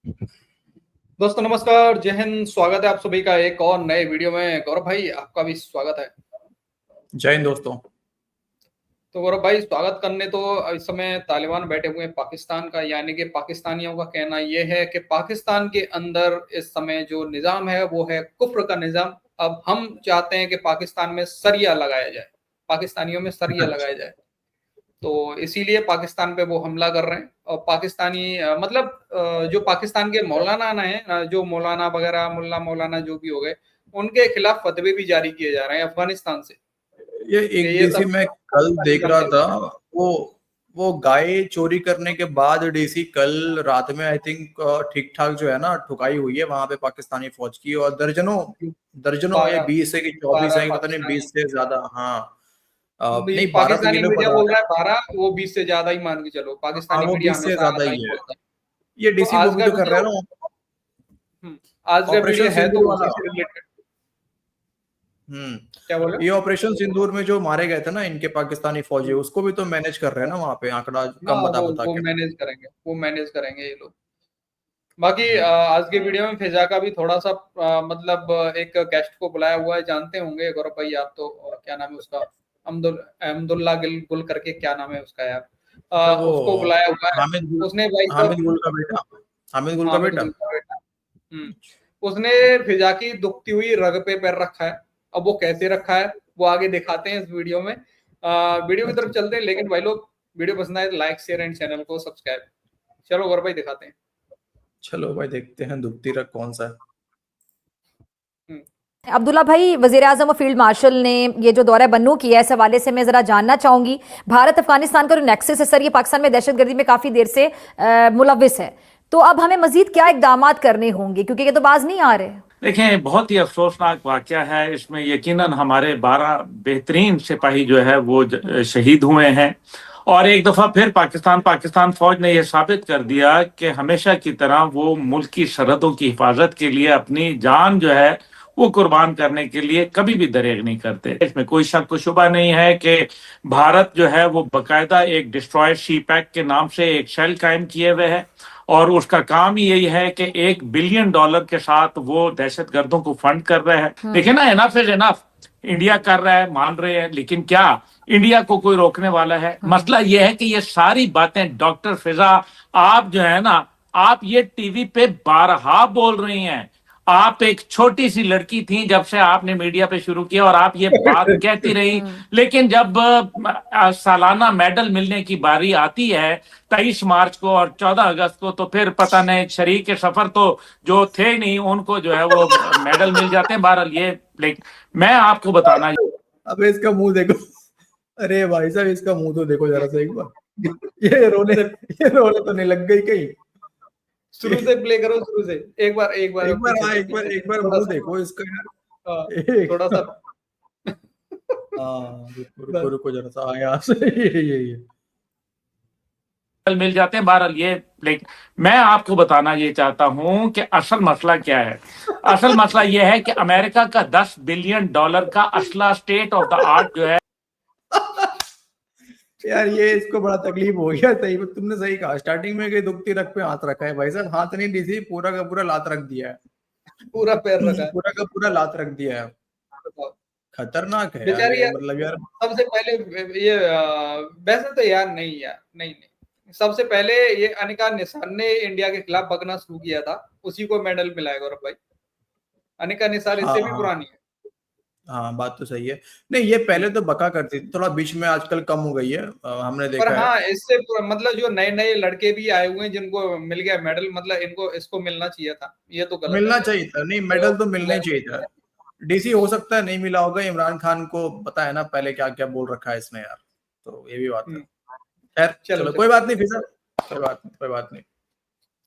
दोस्तों नमस्कार, जय हिंद। स्वागत है आप सभी का एक और नए वीडियो में। गौरव भाई, आपका भी स्वागत है। जय हिंद दोस्तों। तो गौरव भाई, स्वागत करने तो इस समय तालिबान बैठे हुए हैं पाकिस्तान का, यानी कि पाकिस्तानियों का कहना यह है कि पाकिस्तान के अंदर इस समय जो निज़ाम है वो है कुफ्र का निज़ाम। अब हम चाहते हैं कि पाकिस्तान में सरिया लगाया जाए, पाकिस्तानियों में सरिया लगाया जाए। तो इसीलिए पाकिस्तान पे वो हमला कर रहे हैं। और पाकिस्तानी मतलब जो पाकिस्तान के मौलाना ना है, जो मौलाना वगैरह मुल्ला मौलाना जो भी हो गए, उनके खिलाफ फतवे भी जारी किए जा रहे हैं अफगानिस्तान से। ये कि एक ये डीसी सब मैं कल देख रहा करने था। लगे। वो वो गाय चोरी करने के बाद डीसी कल रात में आई थिंक ठीक ठाक जो है ना ठुकाई हुई है वहां पे पाकिस्तानी फौज की, और दर्जनों दर्जनों ये 12 20 है कि 24 12 है कि पता नहीं, पाकिस्तानी 20 से ज्यादा। हाँ। नहीं, 12 तो ये पाकिस्तानी लोग मीडिया बता बोल रहे रहा हैं। है 12, वो 20 से ज्यादा ही मान के चलो। हाँ, पाकिस्तानी वो मीडिया 20 से हमेशा ज्यादा ऐसा ही ही है। बोलता है। ये तो डीसी वो आज भी का तो कर रहे हैं वीडियो, ना, आज का वीडियो ऑपरेशन है तो सिंदूर उसी वाला। से रिलेटेड। क्या बोले? ये ऑपरेशन सिंदूर में जो मारे गए थे ना इनके पाकिस्तानी फौजी, उसको भी तो मैनेज कर रहे हैं ना वहां पे, आंकड़ा हाँ, कम बता बता वो के। मैनेज करेंगे, वो मैनेज करेंगे ये लोग। बाकी हम्म। आज के वीडियो में फिजा का भी थोड़ा सा मतलब एक गेस्ट को बुलाया हुआ है, जानते होंगे गौरव भाई आप तो। क्या नाम है उसका? अहमदुल्ला गिल गुल करके क्या नाम है उसका यार। अच्छा, वो उसको बुलाया हुआ है। उसने भाई साहब, हामिद गुल का बेटा। हामिद गुल का हामिद बेटा। गुल का बेटा। उसने फिजा की दुखती हुई रग पे पैर रखा है। अब वो कैसे रखा है वो आगे दिखाते हैं इस वीडियो में। वीडियो की तरफ अच्छा, चलते हैं, लेकिन भाई लोग वीडियो पसंद आए तो लाइक शेयर एंड चैनल को सब्सक्राइब। चलो गौरव भाई दिखाते हैं। चलो भाई देखते हैं दुखती रग कौन सा है। हम्म। अब्दुल्ला भाई, वजीर आजम और फील्ड मार्शल ने ये जो दौरा बन्नू किया है, इस हवाले से मैं जरा जानना चाहूंगी। भारत अफगानिस्तान का जो नेक्सस है सर, ये पाकिस्तान में दहशतगर्दी में काफी देर से मुलविस है। तो अब हमें मजीद क्या इकदाम करने होंगे, क्योंकि ये तो बाज नहीं आ रहे। देखें, बहुत ही अफसोसनाक वाकया है। इसमें यकीनन हमारे 12 बेहतरीन सिपाही जो है वो शहीद हुए हैं। और एक दफा फिर पाकिस्तान फौज ने यह साबित कर दिया कि हमेशा की तरह वो मुल्क की सरहदों की हिफाजत के लिए अपनी जान जो है वो कुर्बान करने के लिए कभी भी दरेग नहीं करते। इसमें कोई शक व शुबा नहीं है कि भारत जो है वो बकायदा एक डिस्ट्रॉयर शी पैक के नाम से एक शेल कायम किए हुए है। और उसका काम ही यही है कि $1 बिलियन के साथ वो दहशतगर्दों को फंड कर रहे हैं। देखिए ना, इनफ इज इनफ। इंडिया कर रहा है, मान रहे हैं, लेकिन क्या इंडिया को कोई रोकने वाला है? मसला यह है कि ये सारी बातें डॉक्टर फिजा, आप जो है ना, आप ये टीवी पे बारहा बोल रही हैं। आप एक छोटी सी लड़की थी जब से आपने मीडिया पे शुरू किया और आप ये बात कहती रही। लेकिन जब सालाना मेडल मिलने की बारी आती है 23 मार्च को और 14 अगस्त को, तो फिर पता नहीं शरीक सफर तो जो थे नहीं उनको जो है वो मेडल मिल जाते हैं। बहरहाल ये, लेकिन मैं आपको बताना। अबे इसका मुंह देखो। अरे भाई साहब, इसका मुंह तो देखो जरा सा एक बार। ये रोने तो नहीं लग गई कहीं? शुरू से प्ले करो, शुरू से एक बार एक बार, पीछे हाँ, से पीछे एक बार थोड़ा मुंह सा। देखो इसका हाँ, यार। एक थोड़ा सा। हाँ, रुको रुको रुको जरा सा, हाँ, यहाँ से ये मिल जाते हैं। बहरहाल ये, लेकिन मैं आपको बताना ये चाहता हूं कि असल मसला क्या है। असल मसला यह है कि अमेरिका का $10 बिलियन का असला स्टेट ऑफ द आर्ट जो है। यार, ये इसको बड़ा तकलीफ हो गया। सही, तुमने सही कहा स्टार्टिंग में कि दुखती रग पे हाथ रखा है। भाई साहब, हाथ नहीं दी थी, पूरा का पूरा लात रख दिया है। पूरा पैर रखा है। पूरा का पूरा लात रख दिया है। बताओ। खतरनाक है यार बेचारी ये, यार, मतलब यार। सबसे पहले ये वैसे तो यार नहीं यार, नहीं नहीं, सबसे पहले ये अनिका निसार ने इंडिया के खिलाफ बकना शुरू किया था, उसी को मेडल मिला है गौरव भाई। अनिका निसार हाँ इससे भी हाँ पुरानी है। हाँ, बात तो सही है। नहीं, ये पहले तो बका करती थी, थोड़ा बीच में आजकल कम हो गई है, हमने पर देखा है। हाँ, इससे मतलब जो नए नए लड़के भी आए हुए हैं जिनको मिल गया मेडल, मतलब इनको इसको मिलना चाहिए था, ये तो गलत है मिलना फिर। चाहिए था, नहीं मेडल तो मिलना ही चाहिए था। डीसी हो सकता है नहीं मिला होगा, इमरान खान को पता है ना पहले क्या क्या बोल रखा है इसने यार। तो ये भी बात है। हम्म, खैर चलो चलो, चलो। कोई बात नहीं, फिर कोई बात नहीं, कोई बात नहीं,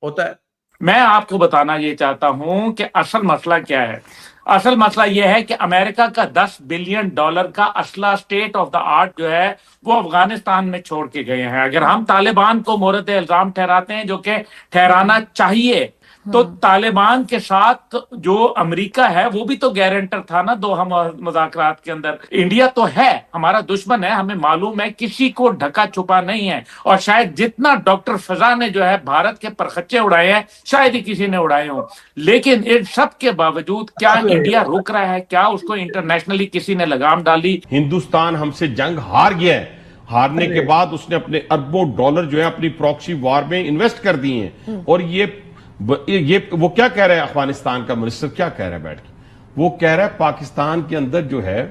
होता है। मैं आपको बताना ये चाहता हूं कि असल मसला क्या है। असल मसला यह है कि अमेरिका का $10 बिलियन का असला स्टेट ऑफ द आर्ट जो है वो अफगानिस्तान में छोड़ के गए हैं। अगर हम तालिबान को मोहरत इल्जाम ठहराते हैं, जो कि ठहराना चाहिए, तो तालिबान के साथ जो अमेरिका है वो भी तो गारंटर था ना दो हम मुज़ाकरात के अंदर। इंडिया तो है हमारा दुश्मन है, हमें मालूम है, किसी को ढका छुपा नहीं है। और शायद जितना डॉक्टर फजा ने जो है भारत के परखच्चे उड़ाए हैं शायद ही किसी ने उड़ाए हों, लेकिन इन सब के बावजूद क्या इंडिया रुक रहा है? क्या उसको इंटरनेशनली किसी ने लगाम डाली? हिंदुस्तान हमसे जंग हार गया है। हारने के बाद उसने अपने अरबों डॉलर जो है अपनी प्रॉक्सी वॉर में इन्वेस्ट कर दिए हैं। और ये वो क्या कह रहा है, अफगानिस्तान का मिनिस्टर क्या कह रहा है बैठ के, वो कह रहा है पाकिस्तान के अंदर जो है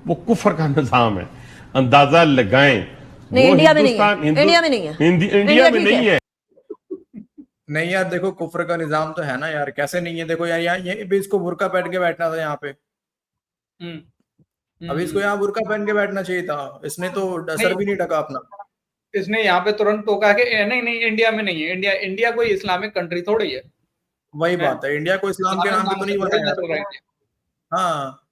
वो कुफर का निजाम है। अंदाजा लगाएं, नहीं, इंडिया में नहीं है, इंडिया में नहीं है, इंडिया में नहीं है। नहीं यार देखो, कुफर का निजाम तो है ना यार, कैसे नहीं है? देखो यार यहाँ ये भी इसको बुर्का पहन के बैठना था यहाँ पे। अभी इसको यहाँ बुर्का पहन के बैठना चाहिए था, इसने तो सर भी नहीं ढका अपना। इसने यहाँ पे तुरंत टोका कि नहीं नहीं इंडिया में नहीं है। इंडिया कोई इस्लामिक कंट्री थोड़ी है। वही बात है, इंडिया को इस्लाम के नाम पे तो नहीं बनाया। हाँ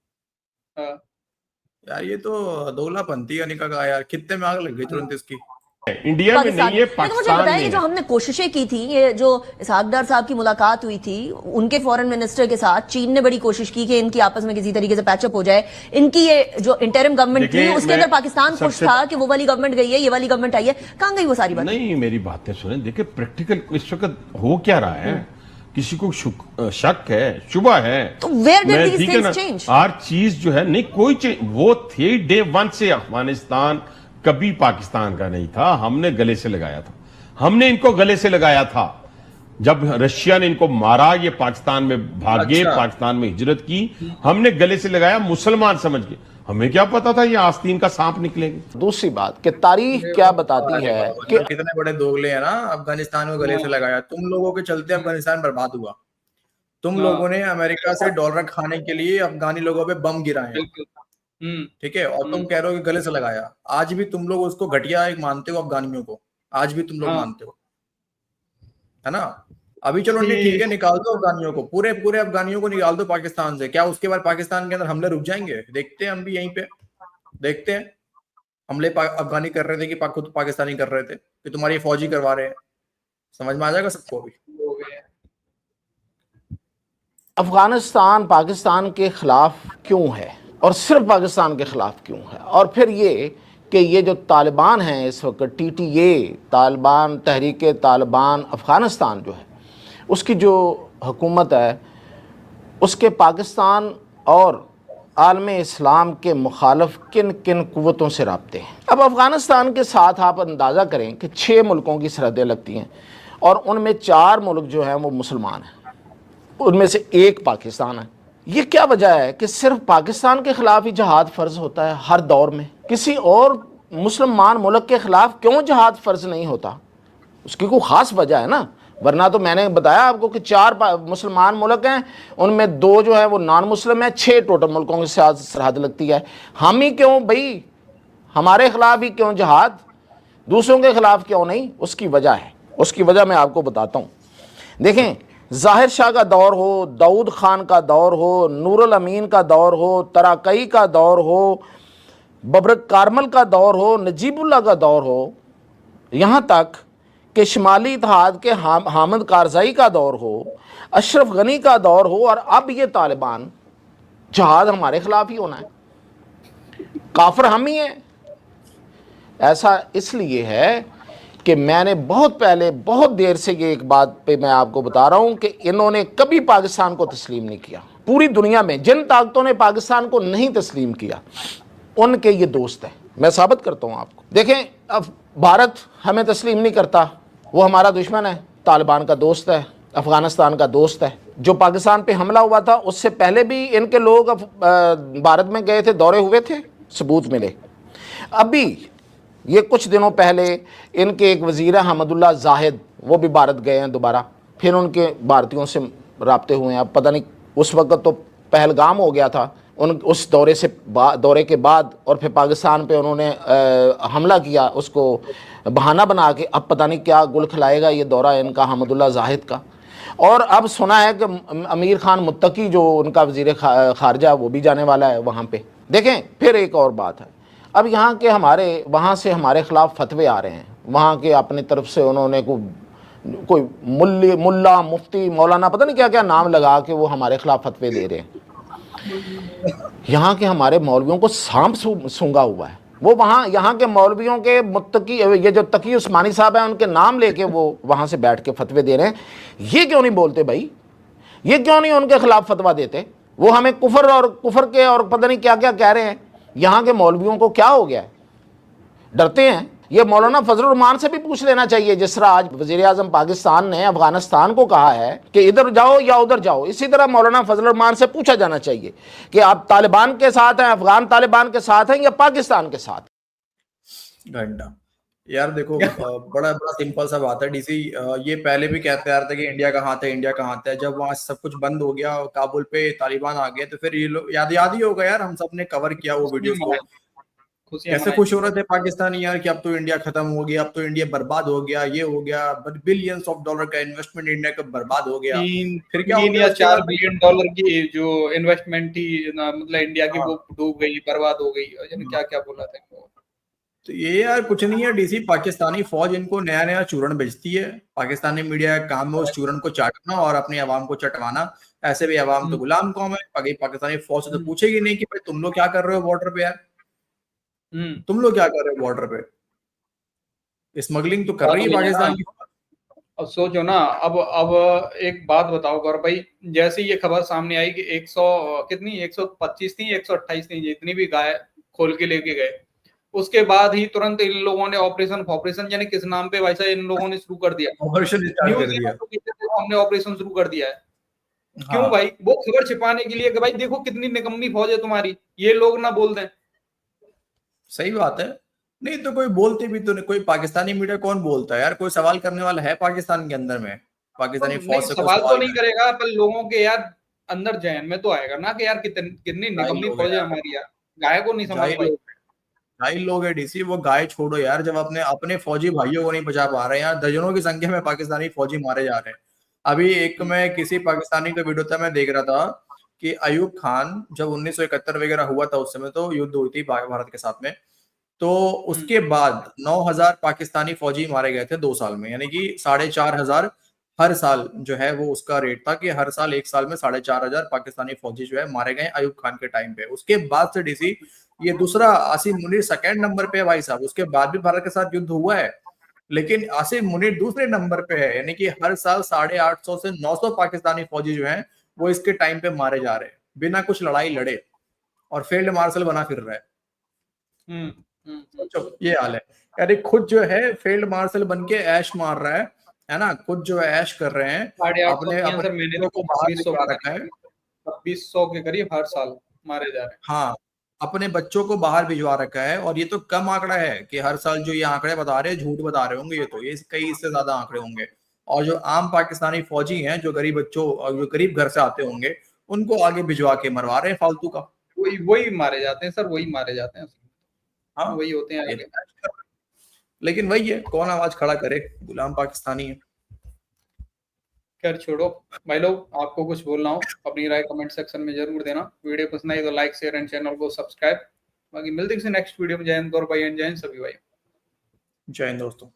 यार ये तो दोगलापंथी है निका यार, खित्ते में आग लग गई तुरंत इसकी। इंडिया में नहीं है, पाकिस्तान में। ये जो हमने कोशिशें की थी, ये जो इसहाक डार साहब की मुलाकात हुई थी उनके फॉरेन मिनिस्टर के साथ, चीन ने बड़ी कोशिश की कि इनकी आपस में किसी तरीके से पैचअप हो जाए। इनकी ये जो इंटरिम गवर्नमेंट थी उसके अंदर पाकिस्तान खुश था कि वो वाली गवर्नमेंट गई है, ये वाली गवर्नमेंट आई है। कहां गई वो सारी बात? नहीं, मेरी बातें सुने, देखिए प्रैक्टिकल इस वक्त हो क्या रहा है, किसी को शक है, शुबा है, तो where did these things change? हर चीज जो है, नहीं कोई चीज वो थी डे वन से अफगानिस्तान कभी पाकिस्तान का नहीं था। हमने गले से लगाया था, हमने इनको गले से लगाया था। जब रशिया ने इनको मारा, ये पाकिस्तान में भागे, पाकिस्तान में हिजरत की, हमने गले से लगाया मुसलमान समझ के। हमें क्या पता था ये आस्तीन का सांप निकलेगा। दूसरी बात कि तारीख क्या बताती है कि कितने बड़े दोगले हैं ना, अफगानिस्तान को गले से लगाया। तुम लोगों के चलते अफगानिस्तान बर्बाद हुआ। तुम लोगों ने अमेरिका से डॉलर खाने के लिए अफगानी लोगों पे बम गिराए, ठीक है, और तुम कह रहे हो कि गले से लगाया। आज भी तुम लोग उसको घटिया एक मानते हो, अफगानियों को आज भी तुम लोग मानते हो, है ना। अभी चलो नहीं, ठीक है, निकाल दो अफगानियों को, पूरे पूरे अफगानियों को निकाल दो पाकिस्तान से। क्या उसके बाद पाकिस्तान के अंदर हमले रुक जाएंगे? देखते हैं, हम भी यहीं पे देखते हैं। हमले अफगानी कर रहे थे कि खुद पाकिस्तानी कर रहे थे कि तुम्हारी फौजी करवा रहे हैं? समझ में आ जाएगा सबको। अभी अफगानिस्तान पाकिस्तान के खिलाफ क्यों है और सिर्फ पाकिस्तान के खिलाफ क्यों है? और फिर ये कि ये जो तालिबान हैं इस वक्त, TTA तालिबान, तहरीक तालिबान अफगानिस्तान जो है, उसकी जो हुकूमत है उसके पाकिस्तान और आलम इस्लाम के मुखालिफ किन किन कुव्वतों से राब्ते हैं। अब अफ़गानिस्तान के साथ आप अंदाज़ा करें कि 6 मुल्कों की सरहदें लगती हैं और उनमें 4 मुल्क जो हैं वो मुसलमान हैं, उनमें से एक पाकिस्तान है। ये क्या वजह है कि सिर्फ पाकिस्तान के ख़िलाफ़ ही जहाद फ़र्ज़ होता है हर दौर में? किसी और मुसलमान मुल्क के ख़िलाफ़ क्यों जहाद फ़र्ज़ नहीं होता? उसकी कोई ख़ास वजह है ना, वरना तो मैंने बताया आपको कि 4 मुसलमान मुल्क हैं, उनमें 2 जो है वो नॉन मुस्लिम है, 6 टोटल मुल्कों के साथ सरहद लगती है। हम ही क्यों भाई, हमारे ख़िलाफ़ ही क्यों जहाद, दूसरों के ख़िलाफ़ क्यों नहीं? उसकी वजह है, उसकी वजह मैं आपको बताता हूँ। देखें, ज़ाहिर शाह का दौर हो, दाऊद ख़ान का दौर हो, नूरुल अमीन का दौर हो, तराकई का दौर हो, बबरक कारमल का दौर हो, नजीबुल्लाह का दौर हो, यहाँ तक कि शुमाली इत्तेहाद के हामिद कारज़ाई का दौर हो, अशरफ गनी का दौर हो, और अब ये तालिबान, जहाद हमारे ख़िलाफ़ ही होना है, काफिर हम ही हैं। ऐसा इसलिए है कि मैंने बहुत पहले, बहुत देर से ये एक बात पे मैं आपको बता रहा हूँ कि इन्होंने कभी पाकिस्तान को तस्लीम नहीं किया। पूरी दुनिया में जिन ताकतों ने पाकिस्तान को नहीं तस्लीम किया उनके ये दोस्त हैं। मैं साबित करता हूँ आपको। देखें, अब भारत हमें तस्लीम नहीं करता, वो हमारा दुश्मन है, तालिबान का दोस्त है, अफ़गानिस्तान का दोस्त है। जो पाकिस्तान पे हमला हुआ था उससे पहले भी इनके लोग भारत में गए थे, दौरे हुए थे, सबूत मिले। अभी ये कुछ दिनों पहले इनके एक वज़ीर हमदुल्ला जाहिद, वो भी भारत गए हैं दोबारा, फिर उनके भारतीयों से राब्ते हुए हैं। अब पता नहीं, उस वक्त तो पहलगाम हो गया था, उस दौरे के बाद, और फिर पाकिस्तान पे उन्होंने हमला किया, उसको बहाना बना के। अब पता नहीं क्या गुल खिलाएगा ये दौरा इनका हमदुल्ला जाहिद का। और अब सुना है कि अमीर खान मुत्तकी जो उनका वज़ीर ख़ारजा, वो भी जाने वाला है वहाँ पे। देखें, फिर एक और बात है, अब यहाँ के वहाँ से हमारे ख़िलाफ़ फतवे आ रहे हैं, वहाँ के अपनी तरफ से उन्होंने को कोई मुल्ला मुफ्ती मौलाना पता नहीं क्या क्या नाम लगा के वो हमारे खिलाफ फतवे दे रहे हैं। यहाँ के हमारे मौलवियों को सांप सूंघा हुआ है। वो वहाँ यहाँ के मौलवियों के मुत्तकी, ये जो तकी उस्मानी साहब हैं उनके नाम लेके वो वहाँ से बैठ के फतवे दे रहे हैं। ये क्यों नहीं बोलते भाई, ये क्यों नहीं उनके खिलाफ फतवा देते? वो हमें कुफर के और पता नहीं क्या क्या कह रहे हैं। यहाँ के मौलवियों को क्या हो गया है, डरते हैं? ये मौलाना फजलुर रहमान से भी पूछ लेना चाहिए, जिस तरह आज वज़ीर-ए-आज़म पाकिस्तान ने अफगानिस्तान को कहा है कि इधर जाओ या उधर जाओ, इसी तरह मौलाना फजलुर रहमान से पूछा जाना चाहिए कि आप तालिबान के साथ हैं, अफगान तालिबान के साथ हैं या पाकिस्तान के साथ। घंटा यार देखो, बड़ा बड़ा सिंपल सा बात है डीसी। ये पहले भी कहते आ रहे थे कि इंडिया का हाथ है, इंडिया का हाथ है। जब वहां सब कुछ बंद हो गया, काबुल पे तालिबान आ गए, तो फिर ये लोग याद ही होगा यार, हम सब ने कवर किया वो वीडियोस को। कैसे खुश हो रहे थे पाकिस्तानी यार कि अब तो इंडिया खत्म हो गया, अब तो इंडिया बर्बाद हो गया, ये हो गया, बिलियंस ऑफ डॉलर का इन्वेस्टमेंट इंडिया का बर्बाद हो गया। फिर क्या हो गया? 4 बिलियन डॉलर की जो इन्वेस्टमेंट थी मतलब इंडिया की, वो डूब गई, बर्बाद हो गई। क्या क्या बोला था। तो ये यार कुछ नहीं है डीसी, पाकिस्तानी फौज इनको नया नया चूरन बेचती है। पाकिस्तानी मीडिया का काम है उस चूरन को चाटना और अपनी आवाम को चटवाना। ऐसे भी आवाम तो गुलाम कौम है। पाकिस्तानी फौज से तो पूछेगी नहीं कि भाई तुम लोग क्या कर रहे हो बॉर्डर पे यार, तुम लोग क्या कर रहे हो बॉर्डर पे? स्मगलिंग तो कर रही है पाकिस्तान की। अब सोचो ना, अब एक बात बताओ गौरव भाई, जैसे ये खबर सामने आई कि 125 थी, 128 थी, जितनी भी गाय खोल के लेके गए, उसके बाद ही तुरंत इन लोगों ने ऑपरेशन यानी किस नाम पे वैसा इन लोगों ने शुरू कर दिया, ऑपरेशन स्टार्ट कर दिया। हमने ऑपरेशन शुरू कर दिया है। क्यों भाई? वो खबर छिपाने के लिए कि भाई देखो कितनी निकम्मी फौज है तुम्हारी, ये लोग ना बोल दें। सही बात है। नहीं तो कोई बोलते भी तो नहीं, कोई पाकिस्तानी मीडिया कौन बोलता है यार? कोई सवाल करने वाला है पाकिस्तान के अंदर में? पाकिस्तानी फौज से सवाल तो नहीं करेगा, पर लोगों के यार अंदर जहन में तो आएगा ना कि यार कितनी निकम्मी फौज है हमारी यार। गाय को नहीं समझ पाई। ढाई लोग है डीसी, वो गाय छोड़ो यार, जब अपने फौजी भाइयों को नहीं बचा पा रहे हैं यार, दर्जनों की संख्या में पाकिस्तानी फौजी मारे जा रहे हैं। अभी एक मैं किसी पाकिस्तानी का वीडियो था, मैं देख रहा था कि अयूब खान जब 1971 वगैरह हुआ था, उस समय तो युद्ध हुई थी भारत के साथ में, तो उसके बाद 9,000 पाकिस्तानी फौजी मारे गए थे 2 साल में, यानी कि 4,500 हर साल जो है वो उसका रेट था कि हर साल 1 साल में 4,500 पाकिस्तानी फौजी जो है मारे गए अयूब खान के टाइम पे। उसके बाद से डीसी ये दूसरा आसिम मुनीर सेकंड नंबर पे है भाई साहब। उसके बाद भी भारत के साथ युद्ध हुआ है, लेकिन आसिम मुनीर दूसरे नंबर पे है, यानी कि हर साल 850 से 900 पाकिस्तानी फौजी जो हैं वो इसके टाइम पे मारे जा रहे हैं बिना कुछ लड़ाई लड़े, और फील्ड मार्शल बना फिर रहा है। ये हाल है यार। खुद जो है फील्ड मार्शल बन के ऐश मार रहा है ना, खुद जो है ऐश कर रहे हैं, अपने को बाहर भिजवा रखा है। 2,200 के करीब हर साल मारे जा रहे हैं। हाँ, अपने बच्चों को बाहर भिजवा रखा है। और ये तो कम आंकड़ा है कि हर साल जो ये आंकड़े बता रहे हैं झूठ बता रहे होंगे, ये कई इससे ज्यादा आंकड़े होंगे। और जो आम पाकिस्तानी फौजी हैं, जो गरीब बच्चों और जो गरीब घर से आते होंगे, उनको आगे भिजवा के मरवा रहे हैं फालतू का। वही मारे जाते हैं सर, वही मारे जाते हैं। हाँ, वही होते हैं आगे। लेकिन वही है, कौन आवाज खड़ा करे, गुलाम पाकिस्तानी है। खैर छोड़ो भाई लोग, आपको कुछ बोलना हो अपनी राय कमेंट सेक्शन में जरूर देना। वीडियो पसंद आई तो लाइक शेयर एंड चैनल को सब्सक्राइब। बाकी मिलते हैं नेक्स्ट वीडियो में। जय हिंद गौरव भाई, जय हिंद सभी भाई। जय हिंद दोस्तों।